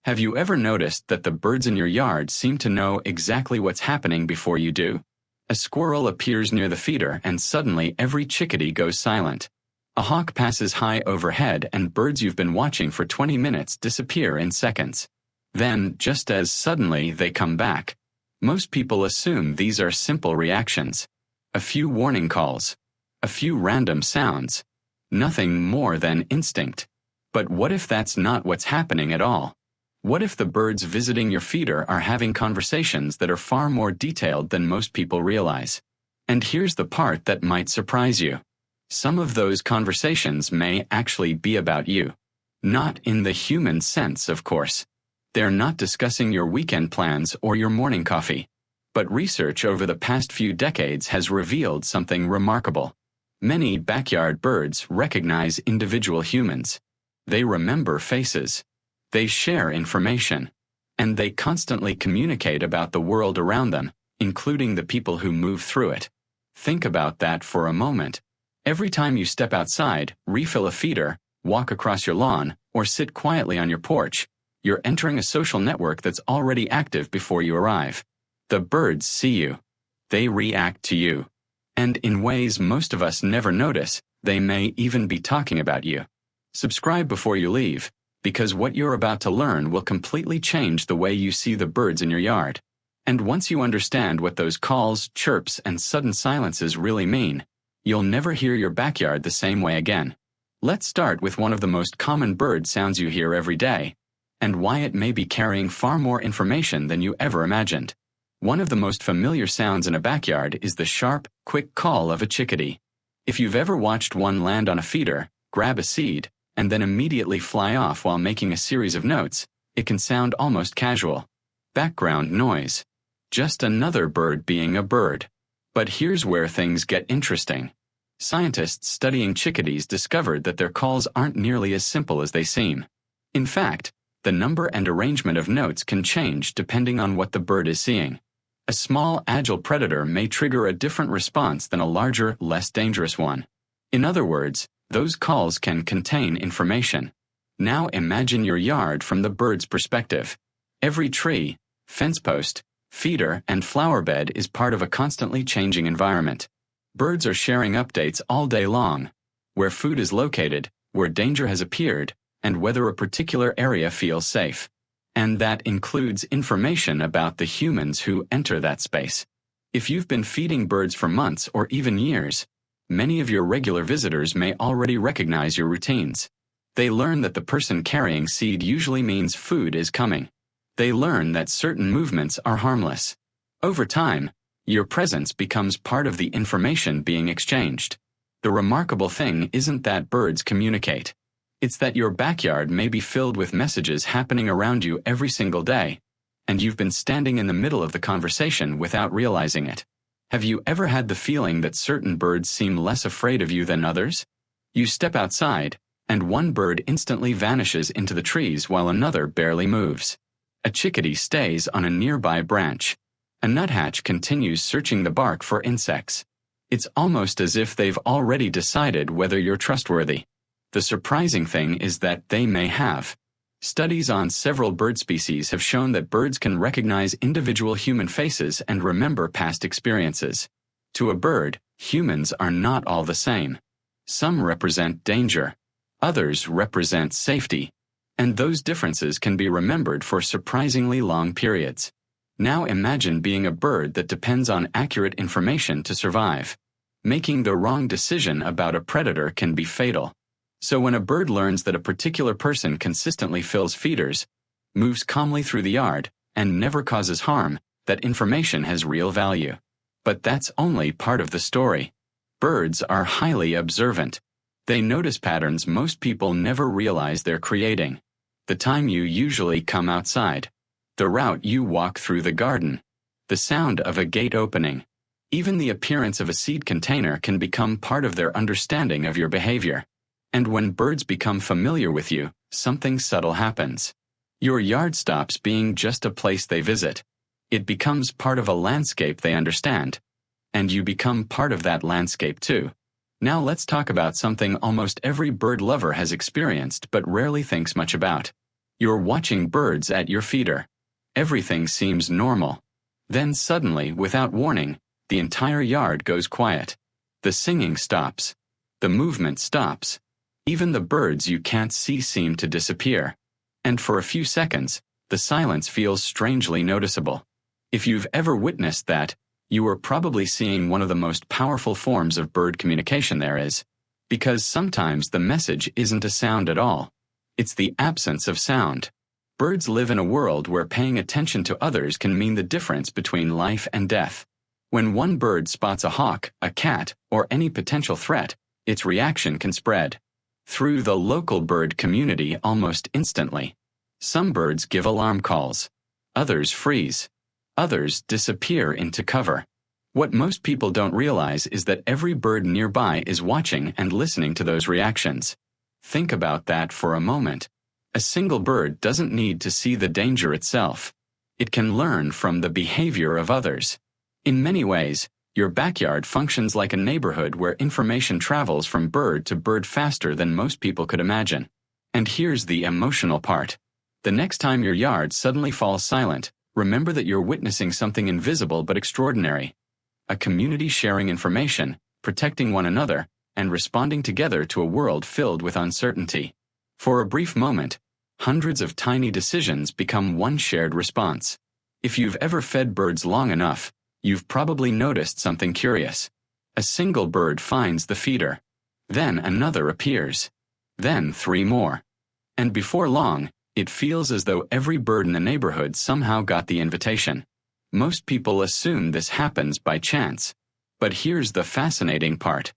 Have you ever noticed that the birds in your yard seem to know exactly what's happening before you do? A squirrel appears near the feeder and suddenly every chickadee goes silent. A hawk passes high overhead and birds you've been watching for 20 minutes disappear in seconds. Then, just as suddenly, they come back. Most people assume these are simple reactions. A few warning calls. A few random sounds. Nothing more than instinct. But what if that's not what's happening at all? What if the birds visiting your feeder are having conversations that are far more detailed than most people realize? And here's the part that might surprise you. Some of those conversations may actually be about you. Not in the human sense, of course. They're not discussing your weekend plans or your morning coffee. But research over the past few decades has revealed something remarkable. Many backyard birds recognize individual humans. They remember faces. They share information. And they constantly communicate about the world around them, including the people who move through it. Think about that for a moment. Every time you step outside, refill a feeder, walk across your lawn, or sit quietly on your porch, you're entering a social network that's already active before you arrive. The birds see you. They react to you. And in ways most of us never notice, they may even be talking about you. Subscribe before you leave, because what you're about to learn will completely change the way you see the birds in your yard. And once you understand what those calls, chirps, and sudden silences really mean, you'll never hear your backyard the same way again. Let's start with one of the most common bird sounds you hear every day, and why it may be carrying far more information than you ever imagined. One of the most familiar sounds in a backyard is the sharp, quick call of a chickadee. If you've ever watched one land on a feeder, grab a seed, and then immediately fly off while making a series of notes, it can sound almost casual. Background noise. Just another bird being a bird. But here's where things get interesting. Scientists studying chickadees discovered that their calls aren't nearly as simple as they seem. In fact, the number and arrangement of notes can change depending on what the bird is seeing. A small, agile predator may trigger a different response than a larger, less dangerous one. In other words, those calls can contain information. Now imagine your yard from the bird's perspective. Every tree, fence post, feeder, and flower bed is part of a constantly changing environment. Birds are sharing updates all day long. Where food is located, where danger has appeared, and whether a particular area feels safe. And that includes information about the humans who enter that space. If you've been feeding birds for months or even years, many of your regular visitors may already recognize your routines. They learn that the person carrying seed usually means food is coming. They learn that certain movements are harmless. Over time, your presence becomes part of the information being exchanged. The remarkable thing isn't that birds communicate. It's that your backyard may be filled with messages happening around you every single day, and you've been standing in the middle of the conversation without realizing it. Have you ever had the feeling that certain birds seem less afraid of you than others? You step outside, and one bird instantly vanishes into the trees while another barely moves. A chickadee stays on a nearby branch. A nuthatch continues searching the bark for insects. It's almost as if they've already decided whether you're trustworthy. The surprising thing is that they may have. Studies on several bird species have shown that birds can recognize individual human faces and remember past experiences. To a bird, humans are not all the same. Some represent danger. Others represent safety. And those differences can be remembered for surprisingly long periods. Now imagine being a bird that depends on accurate information to survive. Making the wrong decision about a predator can be fatal. So when a bird learns that a particular person consistently fills feeders, moves calmly through the yard, and never causes harm, that information has real value. But that's only part of the story. Birds are highly observant. They notice patterns most people never realize they're creating. The time you usually come outside. The route you walk through the garden. The sound of a gate opening. Even the appearance of a seed container can become part of their understanding of your behavior. And when birds become familiar with you, something subtle happens. Your yard stops being just a place they visit. It becomes part of a landscape they understand. And you become part of that landscape too. Now let's talk about something almost every bird lover has experienced but rarely thinks much about. You're watching birds at your feeder. Everything seems normal. Then suddenly, without warning, the entire yard goes quiet. The singing stops. The movement stops. Even the birds you can't see seem to disappear. And for a few seconds, the silence feels strangely noticeable. If you've ever witnessed that, you are probably seeing one of the most powerful forms of bird communication there is. Because sometimes the message isn't a sound at all. It's the absence of sound. Birds live in a world where paying attention to others can mean the difference between life and death. When one bird spots a hawk, a cat, or any potential threat, its reaction can spread through the local bird community almost instantly. Some birds give alarm calls. Others freeze. Others disappear into cover. What most people don't realize is that every bird nearby is watching and listening to those reactions. Think about that for a moment. A single bird doesn't need to see the danger itself. It can learn from the behavior of others. In many ways, your backyard functions like a neighborhood where information travels from bird to bird faster than most people could imagine. And here's the emotional part. The next time your yard suddenly falls silent, remember that you're witnessing something invisible but extraordinary. A community sharing information, protecting one another, and responding together to a world filled with uncertainty. For a brief moment, hundreds of tiny decisions become one shared response. If you've ever fed birds long enough, you've probably noticed something curious. A single bird finds the feeder. Then another appears. Then 3 more. And before long, it feels as though every bird in the neighborhood somehow got the invitation. Most people assume this happens by chance. But here's the fascinating part.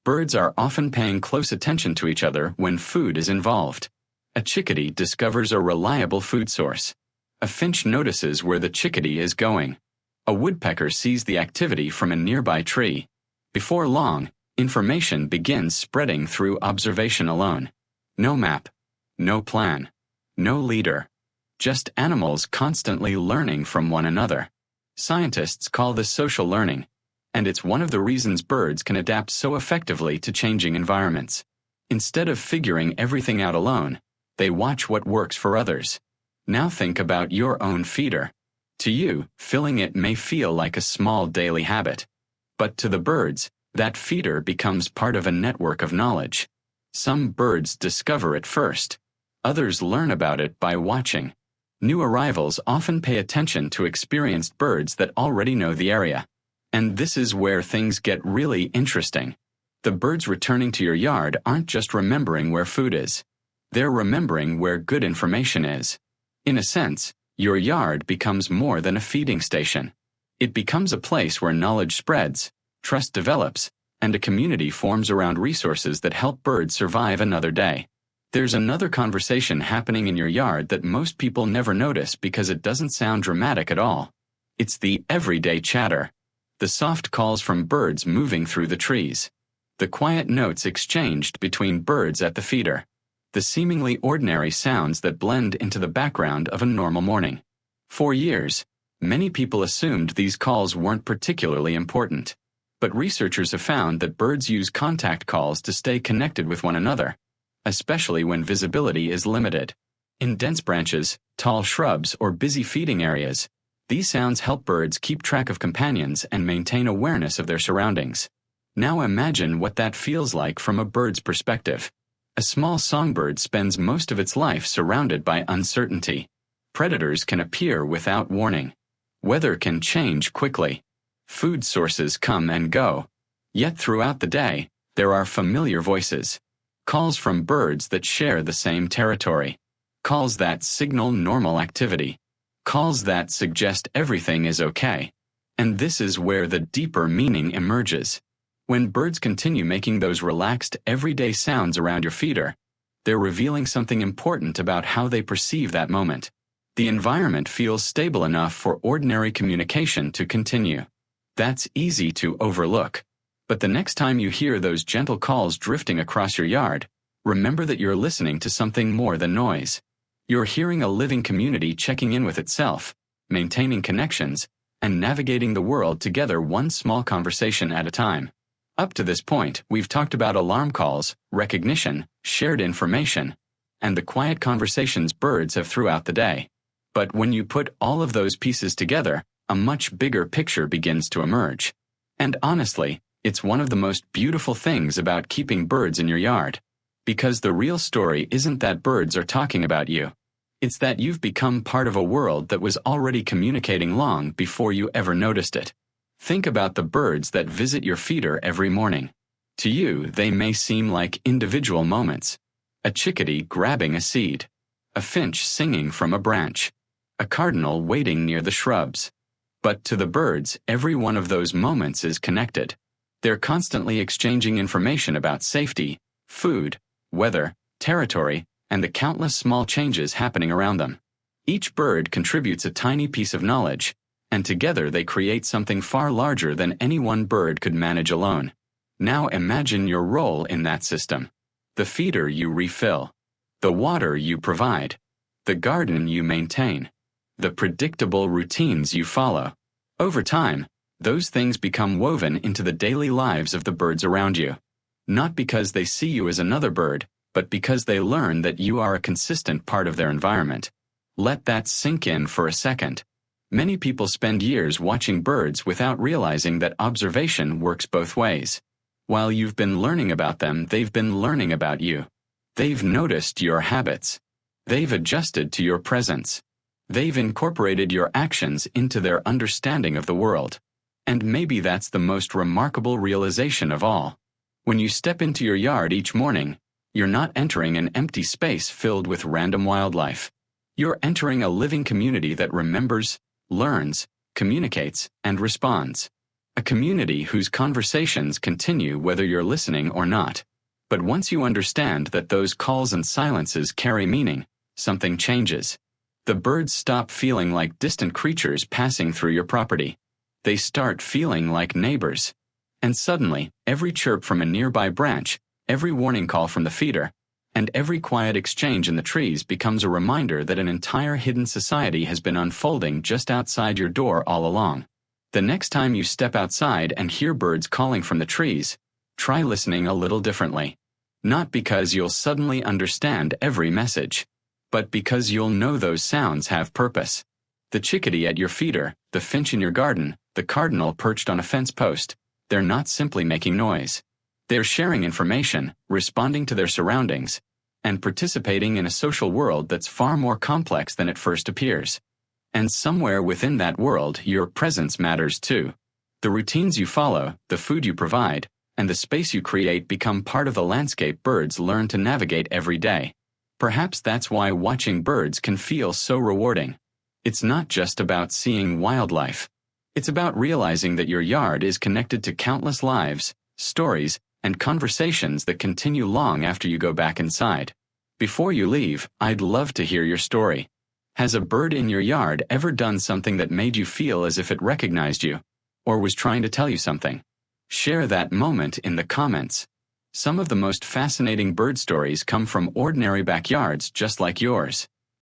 Birds are often paying close attention to each other when food is involved. A chickadee discovers a reliable food source. A finch notices where the chickadee is going. A woodpecker sees the activity from a nearby tree. Before long, information begins spreading through observation alone. No map. No plan. No leader. Just animals constantly learning from one another. Scientists call this social learning, and it's one of the reasons birds can adapt so effectively to changing environments. Instead of figuring everything out alone, they watch what works for others. Now think about your own feeder. To you, filling it may feel like a small daily habit. But to the birds, that feeder becomes part of a network of knowledge. Some birds discover it first. Others learn about it by watching. New arrivals often pay attention to experienced birds that already know the area. And this is where things get really interesting. The birds returning to your yard aren't just remembering where food is. They're remembering where good information is. In a sense, your yard becomes more than a feeding station. It becomes a place where knowledge spreads, trust develops, and a community forms around resources that help birds survive another day. There's another conversation happening in your yard that most people never notice because it doesn't sound dramatic at all. It's the everyday chatter. The soft calls from birds moving through the trees. The quiet notes exchanged between birds at the feeder. The seemingly ordinary sounds that blend into the background of a normal morning. For years, many people assumed these calls weren't particularly important. But researchers have found that birds use contact calls to stay connected with one another, especially when visibility is limited. In dense branches, tall shrubs, or busy feeding areas, these sounds help birds keep track of companions and maintain awareness of their surroundings. Now imagine what that feels like from a bird's perspective. A small songbird spends most of its life surrounded by uncertainty. Predators can appear without warning. Weather can change quickly. Food sources come and go. Yet throughout the day, there are familiar voices. Calls from birds that share the same territory. Calls that signal normal activity. Calls that suggest everything is okay. And this is where the deeper meaning emerges. When birds continue making those relaxed, everyday sounds around your feeder, they're revealing something important about how they perceive that moment. The environment feels stable enough for ordinary communication to continue. That's easy to overlook. But the next time you hear those gentle calls drifting across your yard, remember that you're listening to something more than noise. You're hearing a living community checking in with itself, maintaining connections, and navigating the world together one small conversation at a time. Up to this point, we've talked about alarm calls, recognition, shared information, and the quiet conversations birds have throughout the day. But when you put all of those pieces together, a much bigger picture begins to emerge. And honestly, it's one of the most beautiful things about keeping birds in your yard. Because the real story isn't that birds are talking about you. It's that you've become part of a world that was already communicating long before you ever noticed it. Think about the birds that visit your feeder every morning. To you, they may seem like individual moments. A chickadee grabbing a seed. A finch singing from a branch. A cardinal waiting near the shrubs. But to the birds, every one of those moments is connected. They're constantly exchanging information about safety, food, weather, territory, and the countless small changes happening around them. Each bird contributes a tiny piece of knowledge, and together they create something far larger than any one bird could manage alone. Now imagine your role in that system. The feeder you refill. The water you provide. The garden you maintain. The predictable routines you follow. Over time, those things become woven into the daily lives of the birds around you. Not because they see you as another bird, but because they learn that you are a consistent part of their environment. Let that sink in for a second. Many people spend years watching birds without realizing that observation works both ways. While you've been learning about them, they've been learning about you. They've noticed your habits. They've adjusted to your presence. They've incorporated your actions into their understanding of the world. And maybe that's the most remarkable realization of all. When you step into your yard each morning, you're not entering an empty space filled with random wildlife. You're entering a living community that remembers, learns, communicates, and responds. A community whose conversations continue whether you're listening or not. But once you understand that those calls and silences carry meaning, something changes. The birds stop feeling like distant creatures passing through your property. They start feeling like neighbors. And suddenly, every chirp from a nearby branch, every warning call from the feeder, and every quiet exchange in the trees becomes a reminder that an entire hidden society has been unfolding just outside your door all along. The next time you step outside and hear birds calling from the trees, try listening a little differently. Not because you'll suddenly understand every message, but because you'll know those sounds have purpose. The chickadee at your feeder, the finch in your garden, the cardinal perched on a fence post, they're not simply making noise. They're sharing information, responding to their surroundings, and participating in a social world that's far more complex than it first appears. And somewhere within that world, your presence matters too. The routines you follow, the food you provide, and the space you create become part of the landscape birds learn to navigate every day. Perhaps that's why watching birds can feel so rewarding. It's not just about seeing wildlife. It's about realizing that your yard is connected to countless lives, stories, and conversations that continue long after you go back inside. Before you leave, I'd love to hear your story. Has a bird in your yard ever done something that made you feel as if it recognized you, or was trying to tell you something? Share that moment in the comments. Some of the most fascinating bird stories come from ordinary backyards just like yours.